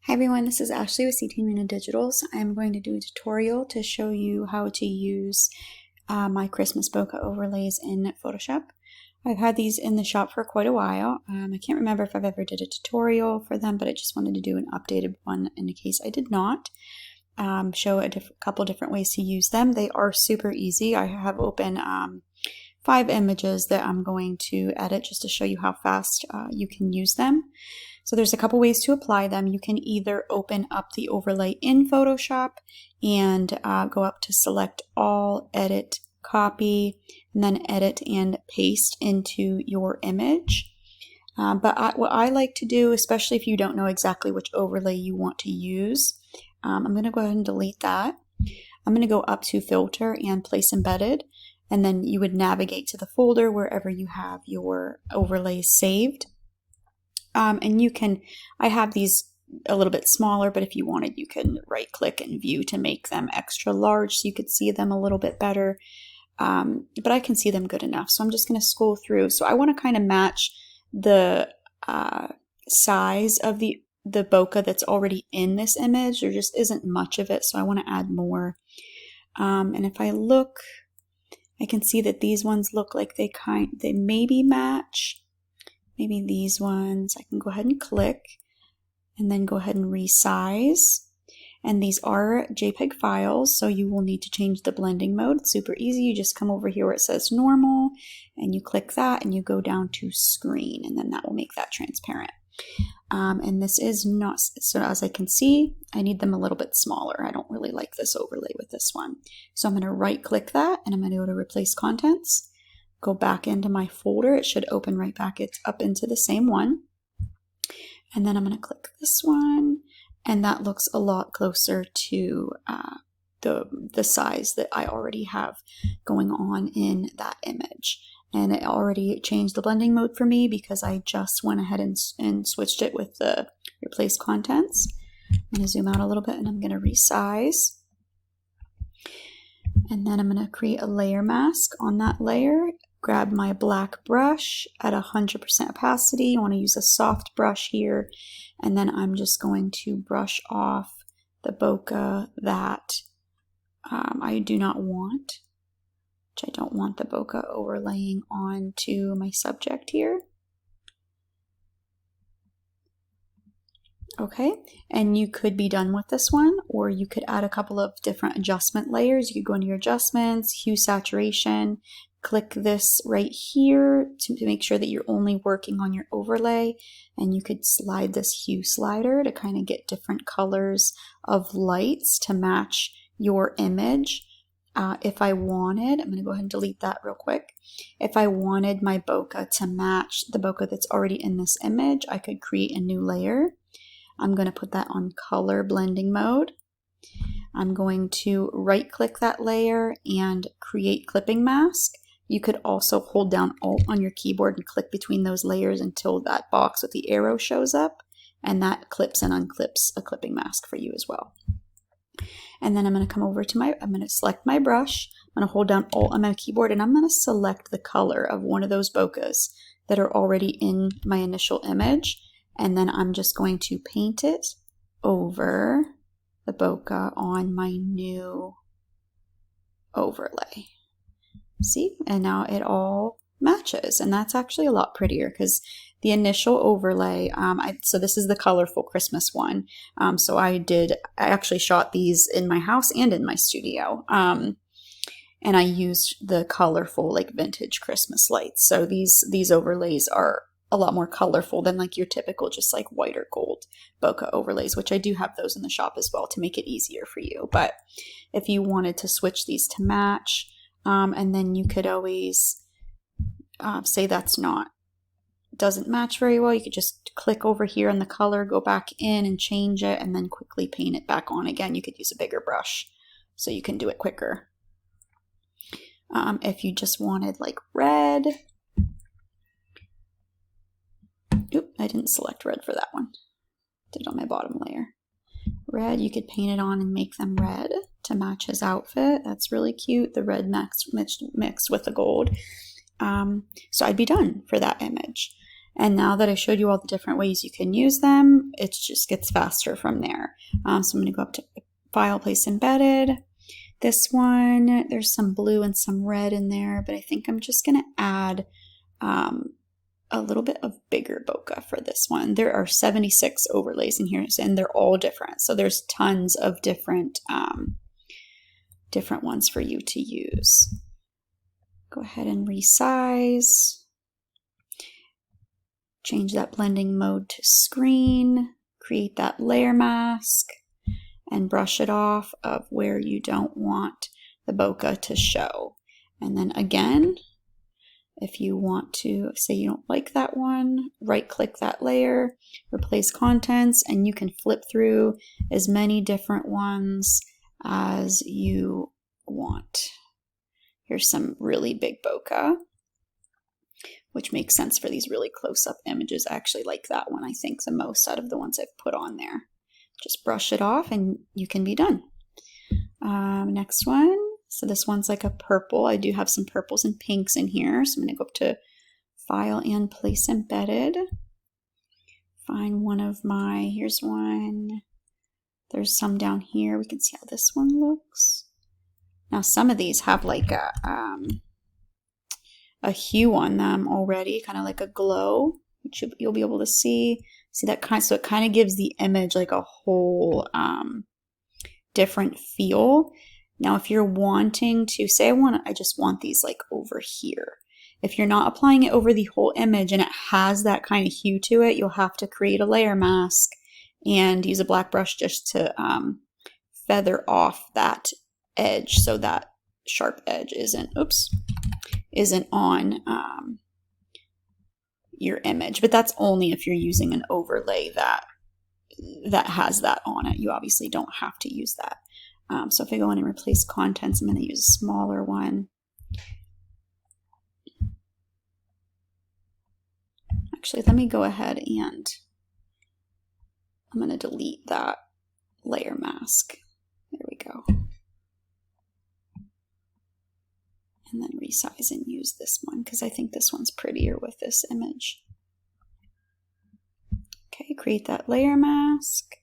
Hi everyone, this is Ashley with CT Mina Digitals. I'm going to do a tutorial to show you how to use my Christmas bokeh overlays in Photoshop. I've had these in the shop for quite a while. I can't remember if I've ever did a tutorial for them, but I just wanted to do an updated one in case I did not. Show a couple different ways to use them. They are super easy. I have open 5 images that I'm going to edit just to show you how fast you can use them. So there's a couple ways to apply them. You can either open up the overlay in Photoshop and go up to select all, edit, copy, and then edit and paste into your image. But what I like to do, especially if you don't know exactly which overlay you want to use, I'm going to go ahead and delete that. I'm going to go up to Filter and Place Embedded, and then you would navigate to the folder wherever you have your overlays saved. And you can, I have these a little bit smaller, but if you wanted, you can right click and view to make them extra large so you could see them a little bit better. But I can see them good enough. So I'm just going to scroll through. So I want to kind of match the size of the bokeh that's already in this image. There just isn't much of it, so I want to add more. And if I look, I can see that these ones look like they maybe match. Maybe these ones, I can go ahead and click and then go ahead and resize. And these are JPEG files, so you will need to change the blending mode. It's super easy. You just come over here where it says normal and you click that and you go down to screen, and then that will make that transparent. And this is not, so as I can see, I need them a little bit smaller. I don't really like this overlay with this one. So I'm going to right click that and I'm going to go to replace contents. Go back into my folder. It should open right back up into the same one. And then I'm going to click this one, and that looks a lot closer to the size that I already have going on in that image. And it already changed the blending mode for me because I just went ahead and switched it with the replace contents. I'm going to zoom out a little bit and I'm going to resize. And then I'm going to create a layer mask on that layer. Grab my black brush at 100% opacity. I want to use a soft brush here. And then I'm just going to brush off the bokeh that I do not want. Which I don't want the bokeh overlaying onto my subject here. Okay, and you could be done with this one, or you could add a couple of different adjustment layers. You could go into your adjustments, hue, saturation, click this right here to make sure that you're only working on your overlay, and you could slide this hue slider to kind of get different colors of lights to match your image. If I wanted, I'm going to go ahead and delete that real quick. If I wanted my bokeh to match the bokeh that's already in this image, I could create a new layer. I'm going to put that on color blending mode. I'm going to right click that layer and create clipping mask. You could also hold down Alt on your keyboard and click between those layers until that box with the arrow shows up, and that clips and unclips a clipping mask for you as well. And then I'm going to come over to I'm going to select my brush. I'm going to hold down Alt on my keyboard and I'm going to select the color of one of those bokehs that are already in my initial image. And then I'm just going to paint it over the bokeh on my new overlay. See? And now it all matches. And that's actually a lot prettier because the initial overlay, so this is the colorful Christmas one. So I actually shot these in my house and in my studio. And I used the colorful, like vintage Christmas lights. So these overlays are a lot more colorful than like your typical just like white or gold bokeh overlays, which I do have those in the shop as well to make it easier for you. But if you wanted to switch these to match, and then you could always say doesn't match very well, you could just click over here on the color, go back in and change it, and then quickly paint it back on again. You could use a bigger brush so you can do it quicker. If you just wanted like red, oop, I didn't select red for that one. Did it on my bottom layer. Red, you could paint it on and make them red to match his outfit. That's really cute. The red mixed with the gold. So I'd be done for that image. And now that I showed you all the different ways you can use them, it just gets faster from there. So I'm going to go up to File, Place Embedded. This one, there's some blue and some red in there, but I think I'm just going to add a little bit of bigger bokeh for this one. There are 76 overlays in here, and they're all different. So there's tons of different ones for you to use. Go ahead and resize. Change that blending mode to screen. Create that layer mask and brush it off of where you don't want the bokeh to show. And then again, if you want to say you don't like that one, right click that layer, replace contents, and you can flip through as many different ones as you want. Here's some really big bokeh, which makes sense for these really close-up images. I actually like that one, I think, the most out of the ones I've put on there. Just brush it off and you can be done. Next one. So this one's like a purple. I do have some purples and pinks in here. So I'm going to go up to File and Place Embedded. Find one of my, here's one. There's some down here. We can see how this one looks. Now some of these have like a hue on them already, kind of like a glow, which you'll be able to see that kind. So it kind of gives the image like a whole different feel. Now, if you're wanting to say, I just want these like over here. If you're not applying it over the whole image and it has that kind of hue to it, you'll have to create a layer mask and use a black brush just to feather off that edge so that sharp edge isn't on your image. But that's only if you're using an overlay that has that on it. You obviously don't have to use that. So if I go in and replace contents, I'm going to use a smaller one. Actually, let me go ahead and I'm going to delete that layer mask. There we go. And then resize and use this one because I think this one's prettier with this image. Okay, create that layer mask.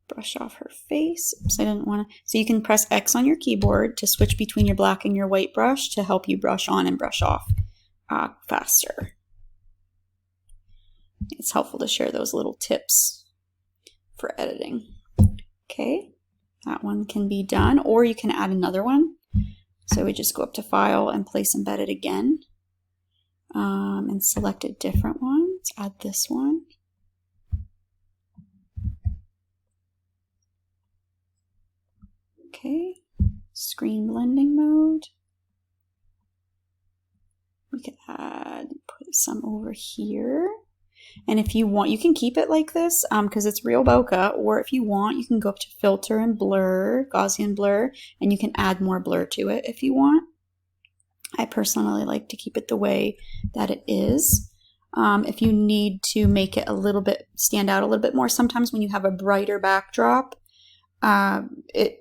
Brush off her face. Oops, I didn't want to. So you can press X on your keyboard to switch between your black and your white brush to help you brush on and brush off faster. It's helpful to share those little tips for editing. Okay, that one can be done, or you can add another one. So we just go up to File and Place Embedded again, and select a different one. Let's add this one. Okay, screen blending mode. We could put some over here. And if you want, you can keep it like this because it's real bokeh, or if you want, you can go up to Filter and Blur, Gaussian Blur, and you can add more blur to it if you want. I personally like to keep it the way that it is. If you need to make it a little bit, stand out a little bit more, sometimes when you have a brighter backdrop, the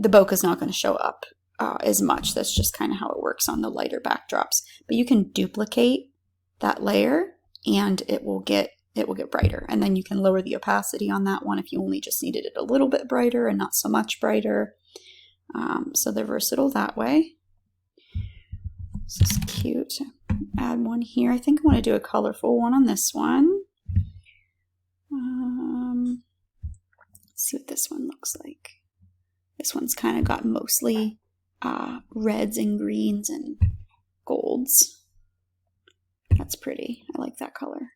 bokeh is not going to show up as much. That's just kind of how it works on the lighter backdrops. But you can duplicate that layer and it will get brighter. And then you can lower the opacity on that one if you only just needed it a little bit brighter and not so much brighter. So they're versatile that way. This is cute. Add one here. I think I want to do a colorful one on this one. Let's see what this one looks like. This one's kind of got mostly reds and greens and golds. That's pretty. I like that color.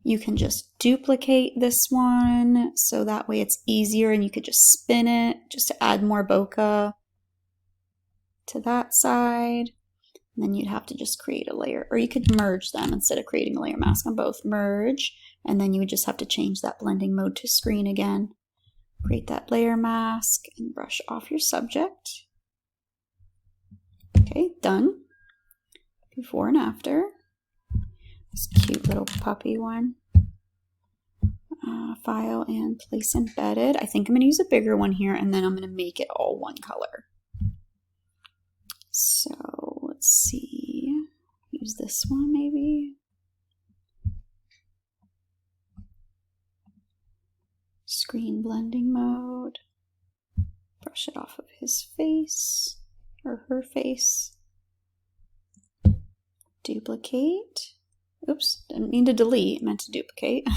You can just duplicate this one so that way it's easier and you could just spin it just to add more bokeh to that side. And then you'd have to just create a layer, or you could merge them instead of creating a layer mask on both. Merge, and then you would just have to change that blending mode to screen again. Create that layer mask and brush off your subject. Okay, done. Before and after. This cute little puppy one. File and Place Embedded. I think I'm going to use a bigger one here, and then I'm going to make it all one color. So let's see. use this one maybe. Screen blending mode. Brush it off of his face or her face. Duplicate. Oops, didn't mean to delete, meant to duplicate.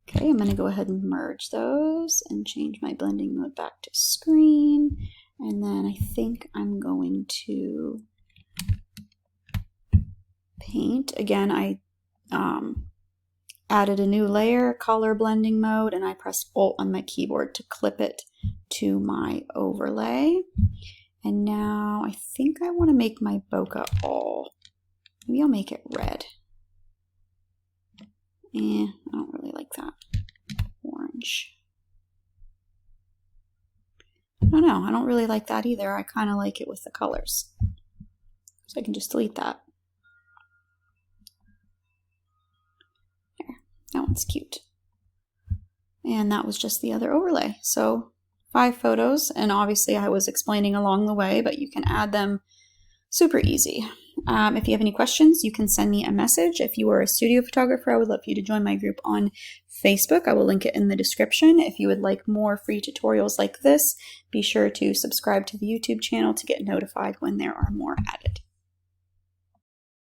Okay, I'm going to go ahead and merge those and change my blending mode back to screen. And then I think I'm going to paint. Again, I added a new layer, color blending mode, and I pressed Alt on my keyboard to clip it to my overlay. And now I think I want to make my bokeh all. Maybe I'll make it red. I don't really like that. Orange. I don't know. I don't really like that either. I kind of like it with the colors. So I can just delete that. There. That one's cute. And that was just the other overlay. So 5 photos, and obviously I was explaining along the way, but you can add them super easy. If you have any questions, you can send me a message. If you are a studio photographer, I would love for you to join my group on Facebook. I will link it in the description. If you would like more free tutorials like this, be sure to subscribe to the YouTube channel to get notified when there are more added.